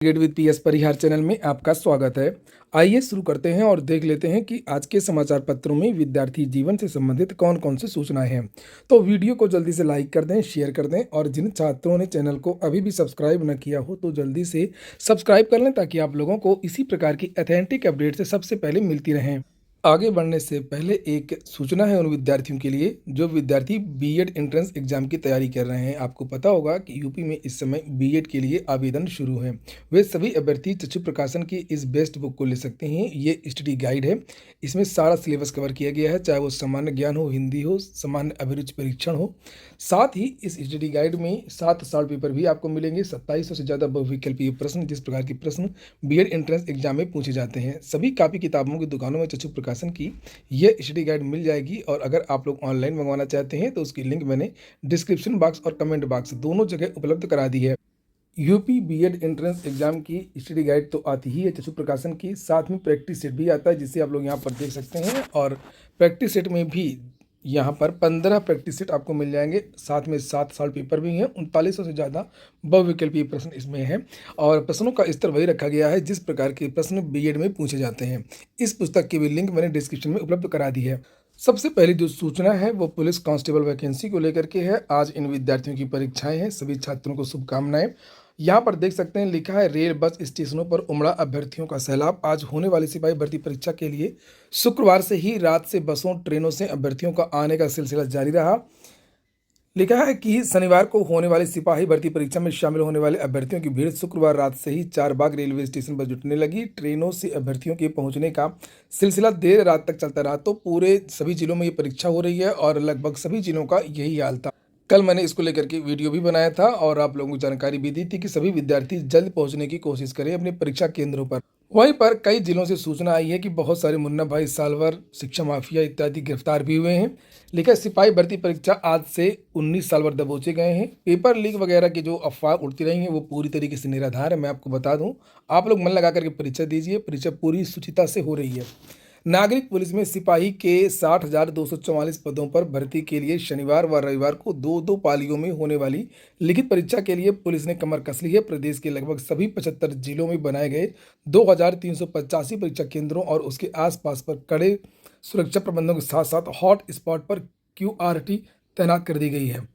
Gate with PS Parihar channel में आपका स्वागत है। आइए शुरू करते हैं और देख लेते हैं कि आज के समाचार पत्रों में विद्यार्थी जीवन से संबंधित कौन कौन सी सूचनाएं हैं। तो वीडियो को जल्दी से लाइक कर दें, शेयर कर दें और जिन छात्रों ने चैनल को अभी भी सब्सक्राइब न किया हो तो जल्दी से सब्सक्राइब कर लें ताकि आप लोगों को इसी प्रकार की ऑथेंटिक अपडेट से सबसे पहले मिलती रहें। आगे बढ़ने से पहले एक सूचना है उन विद्यार्थियों के लिए जो विद्यार्थी बीएड एंट्रेंस एग्जाम की तैयारी कर रहे हैं। आपको पता होगा कि यूपी में इस समय बीएड के लिए आवेदन शुरू है। वे सभी अभ्यर्थी चक्षु प्रकाशन की इस बेस्ट बुक को ले सकते हैं। ये स्टडी गाइड है, इसमें सारा सिलेबस कवर किया गया है, चाहे वो सामान्य ज्ञान हो, हिंदी हो, सामान्य अभिरुचि परीक्षण हो। साथ ही इस स्टडी गाइड में 7 साल पेपर भी आपको मिलेंगे, 2700 से ज़्यादा बहुविकल्पीय प्रश्न, जिस प्रकार के प्रश्न बीएड एंट्रेंस एग्जाम में पूछे जाते हैं। सभी कापी किताबों की दुकानों में चक्षु प्रकाशन की यह स्टडी गाइड मिल जाएगी और अगर आप लोग ऑनलाइन मंगवाना चाहते हैं तो उसकी लिंक मैंने डिस्क्रिप्शन बॉक्स और कमेंट बॉक्स दोनों जगह उपलब्ध करा दी है। यूपी बीएड एंट्रेंस एग्जाम की स्टडी गाइड तो आती ही है चक्षु प्रकाशन की, साथ में प्रैक्टिस सेट भी आता है जिसे आप लोग यहाँ पर देख सकते हैं। और प्रैक्टिस सेट में भी यहाँ पर 15 प्रैक्टिस सेट आपको मिल जाएंगे, साथ में 7 साल पेपर भी हैं, 3900 से ज़्यादा बहुविकल्पीय प्रश्न इसमें हैं और प्रश्नों का स्तर वही रखा गया है जिस प्रकार के प्रश्न बीएड में पूछे जाते हैं। इस पुस्तक की भी लिंक मैंने डिस्क्रिप्शन में उपलब्ध करा दी है। सबसे पहली जो सूचना है वो पुलिस कांस्टेबल वैकेंसी को लेकर के है। आज इन विद्यार्थियों की परीक्षाएं हैं, सभी छात्रों को शुभकामनाएं। यहाँ पर देख सकते हैं लिखा है रेल बस स्टेशनों पर उमड़ा अभ्यर्थियों का सैलाब। आज होने वाली सिपाही भर्ती परीक्षा के लिए शुक्रवार से ही रात से बसों ट्रेनों से अभ्यर्थियों का आने का सिलसिला जारी रहा। लिखा है कि शनिवार को होने वाली सिपाही भर्ती परीक्षा में शामिल होने वाले अभ्यर्थियों की भीड़ शुक्रवार रात से ही चारबाग रेलवे स्टेशन पर जुटने लगी। ट्रेनों से अभ्यर्थियों के पहुंचने का सिलसिला देर रात तक चलता रहा। तो पूरे सभी जिलों में ये परीक्षा हो रही है और लगभग सभी जिलों का यही हाल था। कल मैंने इसको लेकर के वीडियो भी बनाया था और आप लोगों को जानकारी भी दी थी कि सभी विद्यार्थी जल्द पहुंचने की कोशिश करें अपने परीक्षा केंद्रों पर। वहीं पर कई जिलों से सूचना आई है कि बहुत सारे मुन्ना भाई, सालवर, शिक्षा माफिया इत्यादि गिरफ्तार भी हुए हैं। लेकिन सिपाही भर्ती परीक्षा आज से 19 सालवर दबोचे गए हैं। पेपर लीक वगैरह की जो अफवाह उड़ती रही हैं वो पूरी तरीके से निराधार है। मैं आपको बता दूं, आप लोग मन लगा करके परीक्षा दीजिए, परीक्षा पूरी शुचिता से हो रही है। नागरिक पुलिस में सिपाही के 60,244 पदों पर भर्ती के लिए शनिवार व रविवार को दो पालियों में होने वाली लिखित परीक्षा के लिए पुलिस ने कमर कस ली है। प्रदेश के लगभग सभी 75 जिलों में बनाए गए 2,385 परीक्षा केंद्रों और उसके आसपास पर कड़े सुरक्षा प्रबंधों के साथ साथ हॉट स्पॉट पर QRT तैनात कर दी गई है।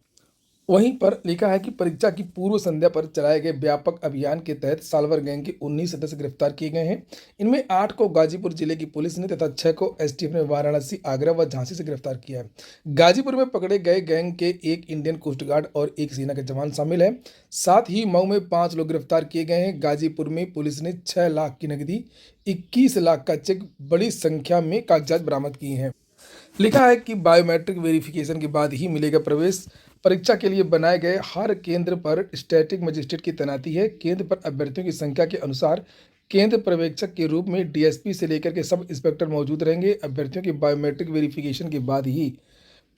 वहीं पर लिखा है कि परीक्षा की पूर्व संध्या पर चलाए गए व्यापक अभियान के तहत सालवर गैंग के 19 सदस्य गिरफ्तार किए गए हैं। इनमें 8 को गाजीपुर जिले की पुलिस ने तथा 6 को एसटीएफ ने वाराणसी, आगरा व झांसी से गिरफ्तार किया है। गाजीपुर में पकड़े गए गैंग के एक इंडियन कोस्ट गार्ड और एक सेना के जवान शामिल है। साथ ही मऊ में 5 लोग गिरफ्तार किए गए हैं। गाजीपुर में पुलिस ने 6 लाख की नकदी, 21 लाख का चेक, बड़ी संख्या में कागजात बरामद किए हैं। लिखा है कि बायोमेट्रिक वेरिफिकेशन के बाद ही मिलेगा प्रवेश। परीक्षा के लिए बनाए गए हर केंद्र पर स्टैटिक मजिस्ट्रेट की तैनाती है। केंद्र पर अभ्यर्थियों की संख्या के अनुसार केंद्र पर्यवेक्षक के रूप में डीएसपी से लेकर के सब इंस्पेक्टर मौजूद रहेंगे। अभ्यर्थियों की बायोमेट्रिक वेरिफिकेशन के बाद ही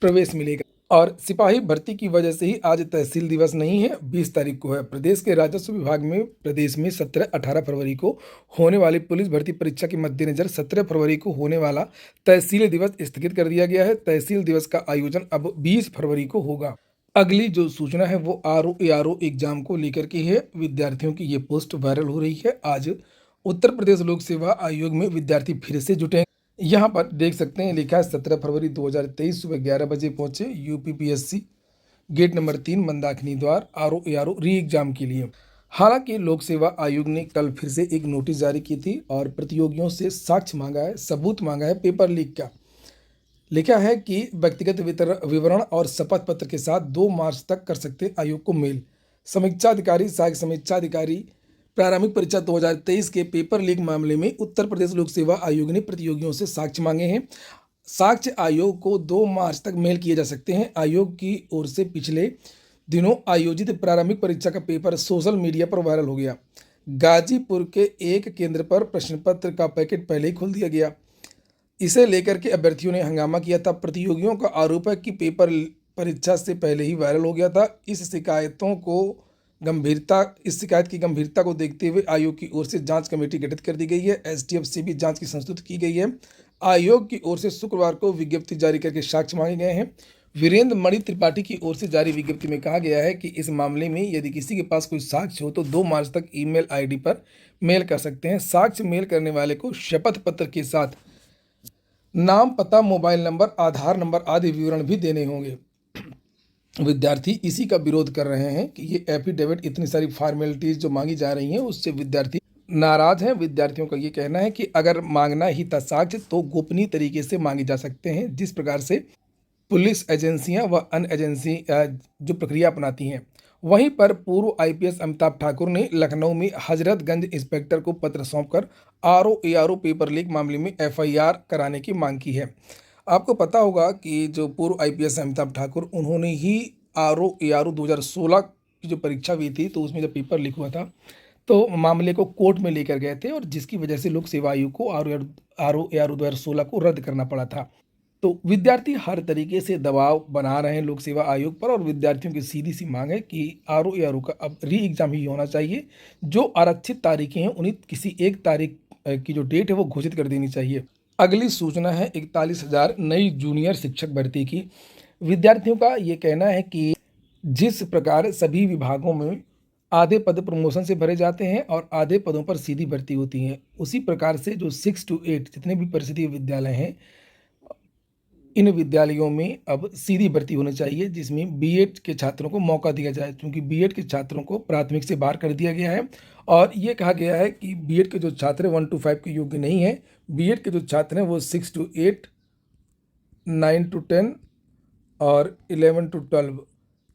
प्रवेश मिलेगा। और सिपाही भर्ती की वजह से ही आज तहसील दिवस नहीं है, 20 तारीख को है। प्रदेश के राजस्व विभाग में प्रदेश में 17-18 फरवरी को होने वाली पुलिस भर्ती परीक्षा के मद्देनजर 17 फरवरी को होने वाला तहसील दिवस स्थगित कर दिया गया है। तहसील दिवस का आयोजन अब 20 फरवरी को होगा। अगली जो सूचना है वो RO एग्जाम को लेकर के है। विद्यार्थियों की ये पोस्ट वायरल हो रही है। आज उत्तर प्रदेश लोक सेवा आयोग में विद्यार्थी फिर से जुटे। यहाँ पर देख सकते हैं लिखा है 17 फरवरी 2023 सुबह 11 बजे पहुंचे UPPSC गेट नंबर 3 मंदाकिनी द्वार RO री एग्जाम के लिए। हालांकि लोक सेवा आयोग ने कल फिर से एक नोटिस जारी की थी और प्रतियोगियों से साक्ष्य मांगा है, सबूत मांगा है पेपर लीक का। लिखा है कि व्यक्तिगत विवरण और शपथ पत्र के साथ 2 मार्च तक कर सकते आयोग को मेल। समीक्षा अधिकारी, सहायक समीक्षा अधिकारी, प्रारंभिक परीक्षा 2023 के पेपर लीक मामले में उत्तर प्रदेश लोक सेवा आयोग ने प्रतियोगियों से साक्ष्य मांगे हैं। साक्ष्य आयोग को 2 मार्च तक मेल किए जा सकते हैं। आयोग की ओर से पिछले दिनों आयोजित प्रारंभिक परीक्षा का पेपर सोशल मीडिया पर वायरल हो गया। गाजीपुर के एक केंद्र पर प्रश्न पत्र का पैकेट पहले ही खोल दिया गया। इसे लेकर के अभ्यर्थियों ने हंगामा किया था। प्रतियोगियों का आरोप है कि पेपर परीक्षा से पहले ही वायरल हो गया था। इस शिकायत की गंभीरता को देखते हुए आयोग की ओर से जांच कमेटी गठित कर दी गई है। एसटीएफ से भी जांच की संस्तुति की गई है। आयोग की ओर से शुक्रवार को विज्ञप्ति जारी करके साक्ष्य मांगे गए हैं। वीरेंद्र मणि त्रिपाठी की ओर से जारी विज्ञप्ति में कहा गया है कि इस मामले में यदि किसी के पास कोई साक्ष्य हो तो 2 मार्च तक ईमेल आईडी पर मेल कर सकते हैं। साक्ष्य मेल करने वाले को शपथ पत्र के साथ नाम, पता, मोबाइल नंबर, आधार नंबर आदि विवरण भी देने होंगे। विद्यार्थी इसी का विरोध कर रहे हैं कि ये एफिडेविट, इतनी सारी फॉर्मेलिटीज जो मांगी जा रही हैं उससे विद्यार्थी नाराज हैं। विद्यार्थियों का ये कहना है कि अगर मांगना ही था साक्ष्य तो गोपनीय तरीके से मांगे जा सकते हैं, जिस प्रकार से पुलिस एजेंसियां व अन्य एजेंसी जो प्रक्रिया अपनाती हैं। वहीं पर पूर्व आईपीएस अमिताभ ठाकुर ने लखनऊ में हजरतगंज इंस्पेक्टर को पत्र सौंपकर आरओ एआरओ पेपर लीक मामले में एफआईआर कराने की मांग की है। आपको पता होगा कि जो पूर्व आईपीएस अमिताभ ठाकुर, उन्होंने ही आरओ एआरओ 2016 की जो परीक्षा हुई थी तो उसमें जब पेपर लीक हुआ था तो मामले को कोर्ट में लेकर गए थे और जिसकी वजह से लोक सेवा आयोग को आरओ एआरओ 2016 को रद्द करना पड़ा था। तो विद्यार्थी हर तरीके से दबाव बना रहे हैं लोक सेवा आयोग पर और विद्यार्थियों की सीधी सी मांग है कि आरओ एआरओ का अब री एग्जाम ही होना चाहिए। जो आरक्षित तारीखें हैं उन्हें किसी एक तारीख की जो डेट है वो घोषित कर देनी चाहिए। अगली सूचना है 41,000 नई जूनियर शिक्षक भर्ती की। विद्यार्थियों का ये कहना है कि जिस प्रकार सभी विभागों में आधे पद प्रमोशन से भरे जाते हैं और आधे पदों पर सीधी भर्ती होती है, उसी प्रकार से जो 6 to 8 जितने भी परिषदीय विद्यालय हैं, इन विद्यालयों में अब सीधी भर्ती होनी चाहिए, जिसमें बीएड के छात्रों को मौका दिया जाए, क्योंकि बीएड के छात्रों को प्राथमिक से बाहर कर दिया गया है और ये कहा गया है कि बीएड के जो छात्र 1 to 5 के योग्य नहीं हैं। बीएड के जो छात्र हैं वो 6 to 8, 9 to 10 और 11 to 12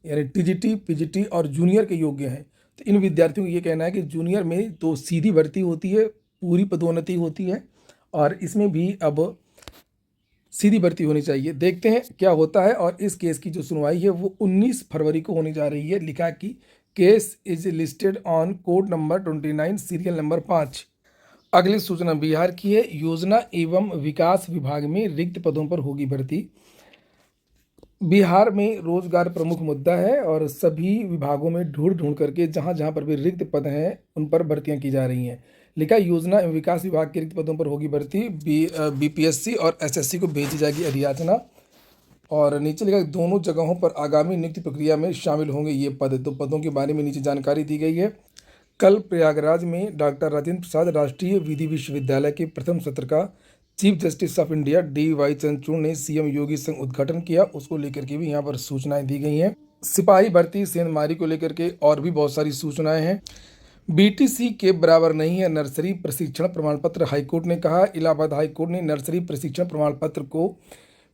यानी टीजीटी, पीजीटी और जूनियर के योग्य हैं। तो इन विद्यार्थियों को ये कहना है कि जूनियर में तो सीधी भर्ती होती है, पूरी पदोन्नति होती है और इसमें भी अब सीधी भर्ती होनी चाहिए। देखते हैं क्या होता है। और इस केस की जो सुनवाई है वो 19 फरवरी को होने जा रही है। लिखा कि case is listed on code number 29 serial number 5। अगली सूचना बिहार की है। योजना एवं विकास विभाग में रिक्त पदों पर होगी भर्ती। बिहार में रोजगार प्रमुख मुद्दा है और सभी विभागों में ढूंढ ढूंढ करके जहां जहां पर भी रिक्त पद हैं उन पर भर्तियां की जा रही हैं। लिखा योजना एवं विकास विभाग के रिक्त पदों पर होगी भर्ती। बीपीएससी और एसएससी को भेजी जाएगी अधियाचना। और नीचे लिखा दोनों जगहों पर आगामी नियुक्ति प्रक्रिया में शामिल होंगे ये पद। तो पदों के बारे में नीचे जानकारी दी गई है। कल प्रयागराज में डॉक्टर राजेंद्र प्रसाद राष्ट्रीय विधि विश्वविद्यालय के प्रथम सत्र का chief justice of India D.Y.. Chandrachud ने सीएम योगी संग उद्घाटन किया। उसको लेकर के भी यहाँ पर सूचनाएं दी गई हैं। सिपाही भर्ती सेंधमारी को लेकर के और भी बहुत सारी सूचनाएं हैं। बीटीसी के बराबर नहीं है नर्सरी प्रशिक्षण प्रमाण पत्र। हाईकोर्ट ने कहा। इलाहाबाद हाईकोर्ट ने नर्सरी प्रशिक्षण प्रमाण पत्र को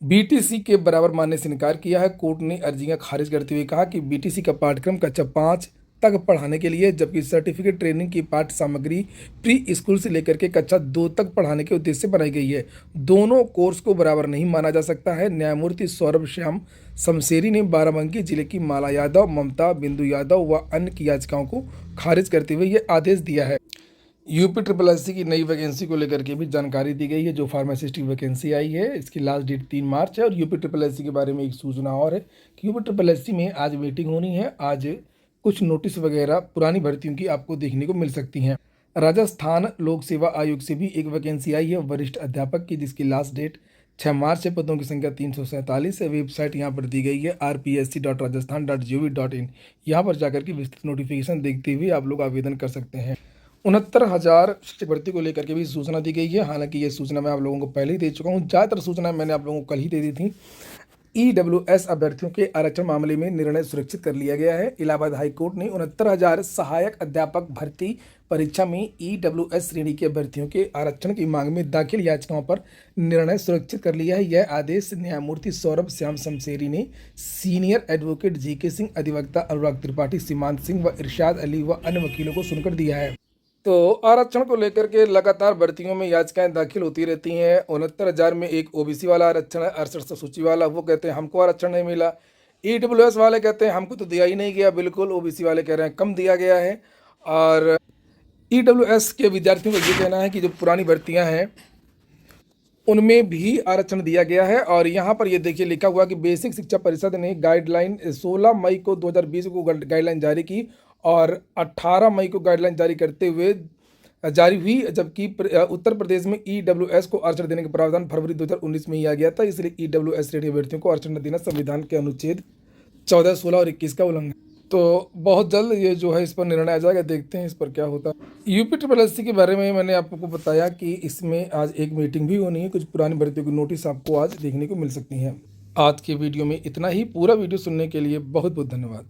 बीटीसी के बराबर मानने से इनकार किया है। कोर्ट ने अर्जियां खारिज करते हुए कहा कि बीटीसी का पाठ्यक्रम कक्षा 5 तक पढ़ाने के लिए, जबकि सर्टिफिकेट ट्रेनिंग की पाठ्य सामग्री प्री स्कूल से लेकर के कक्षा 2 तक पढ़ाने के उद्देश्य से बनाई गई है। दोनों कोर्स को बराबर नहीं माना जा सकता है। न्यायमूर्ति सौरभ श्याम शमशेरी ने बाराबंकी जिले की माला यादव, ममता बिंदु यादव व अन्य की याचिकाओं को खारिज करते हुए ये आदेश दिया है। यूपी ट्रिपल एससी की नई वैकेंसी को लेकर के भी जानकारी दी गई है। जो फार्मासिस्ट की वैकेंसी आई है इसकी लास्ट डेट 3 मार्च है। और यूपी ट्रिपल एससी के बारे में एक सूचना और है कि यूपी ट्रिपल एससी में आज मीटिंग होनी है। आज कुछ नोटिस वगैरह पुरानी भर्तियों की आपको देखने को मिल सकती हैं। राजस्थान लोक सेवा आयोग से भी एक वैकेंसी आई है वरिष्ठ अध्यापक की, जिसकी लास्ट डेट 6 मार्च है। पदों की संख्या 347 है। वेबसाइट यहाँ पर दी गई है rpsc.rajasthan.gov.in। यहाँ पर जाकर के विस्तृत नोटिफिकेशन देखते हुए आप लोग आवेदन कर सकते हैं। 69,000 शिक्षक भर्ती को लेकर के भी सूचना दी गई है। हालांकि ये सूचना मैं आप लोगों को पहले ही दे चुका हूँ। ज़्यादातर सूचना मैंने आप लोगों को कल ही दे दी थी। ईडब्ल्यूएस अभ्यर्थियों के आरक्षण मामले में निर्णय सुरक्षित कर लिया गया है। इलाहाबाद हाईकोर्ट ने 69,000 सहायक अध्यापक भर्ती परीक्षा में ईडब्ल्यूएस श्रेणी के अभ्यर्थियों के आरक्षण की मांग में दाखिल याचिकाओं पर निर्णय सुरक्षित कर लिया है। यह आदेश न्यायमूर्ति सौरभ श्याम शमशेरी ने सीनियर एडवोकेट जीके सिंह, अधिवक्ता अनुराग त्रिपाठी, सीमांत सिंह व इरशाद अली व अन्य वकीलों को सुनकर दिया है। तो आरक्षण को लेकर के लगातार भर्तियों में याचिकाएं दाखिल होती रहती हैं। 69,000 में एक ओबीसी वाला आरक्षण है, 68 सूची वाला, वो कहते हैं हमको आरक्षण नहीं मिला। ईडब्ल्यूएस वाले कहते हैं हमको तो दिया ही नहीं गया बिल्कुल। ओबीसी वाले कह रहे हैं कम दिया गया है। और ईडब्ल्यूएस के विद्यार्थियों का ये कहना है कि जो पुरानी भर्तियां हैं उनमें भी आरक्षण दिया गया है। और यहाँ पर ये देखिए लिखा हुआ कि बेसिक शिक्षा परिषद ने गाइडलाइन 16 मई को 2020 को गाइडलाइन जारी की और 18 मई को गाइडलाइन जारी करते हुए जारी हुई, जबकि उत्तर प्रदेश में ईडब्ल्यूएस को आरक्षण देने का प्रावधान फरवरी 2019 में ही आ गया था। इसलिए ईडब्ल्यूएस श्रेणी अभ्यर्थियों को आरक्षण न देना संविधान के अनुच्छेद 14, 16 और 21 का उल्लंघन। तो बहुत जल्द ये जो है इस पर निर्णय आ जाएगा, देखते हैं इस पर क्या होता है। यूपी ट्रिपल एससी के बारे में मैंने आपको बताया कि इसमें आज एक मीटिंग भी होनी है, कुछ पुरानी भर्तियों की नोटिस आपको आज देखने को मिल सकती हैं। आज के वीडियो में इतना ही। पूरा वीडियो सुनने के लिए बहुत बहुत धन्यवाद।